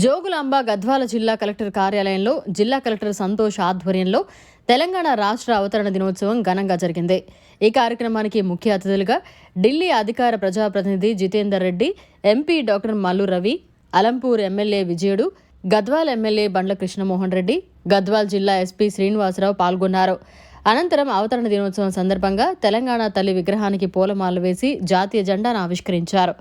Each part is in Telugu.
జోగులాంబ గద్వాల జిల్లా కలెక్టర్ కార్యాలయంలో జిల్లా కలెక్టర్ సంతోష్ ఆధ్వర్యంలో తెలంగాణ రాష్ట్ర అవతరణ దినోత్సవం ఘనంగా జరిగింది. ఈ కార్యక్రమానికి ముఖ్య అతిథులుగా ఢిల్లీ అధికార ప్రజాప్రతినిధి Jitender Reddy, MP doctor Mallu Ravi, Alampur MLA Vijayudu, Gadwal MLA Bandla Krishnamohan Reddy, Gadwal జిల్లా ఎస్పీ శ్రీనివాసరావు పాల్గొన్నారు. అనంతరం అవతరణ దినోత్సవం సందర్భంగా తెలంగాణ తల్లి విగ్రహానికి పూలమాలలు వేసి జాతీయ జెండాను ఆవిష్కరించారు.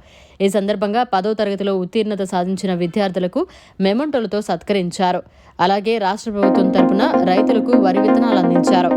ఈ సందర్భంగా 10వ తరగతిలో ఉత్తీర్ణత సాధించిన విద్యార్థులకు మెమంటోలతో సత్కరించారు. అలాగే రాష్ట్ర ప్రభుత్వం తరపున రైతులకు వరి విత్తనాలు అందించారు.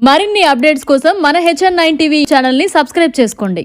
మరిన్ని అప్డేట్స్ కోసం మన HN9 టీవీ ఛానల్ ని సబ్స్క్రైబ్ చేసుకోండి.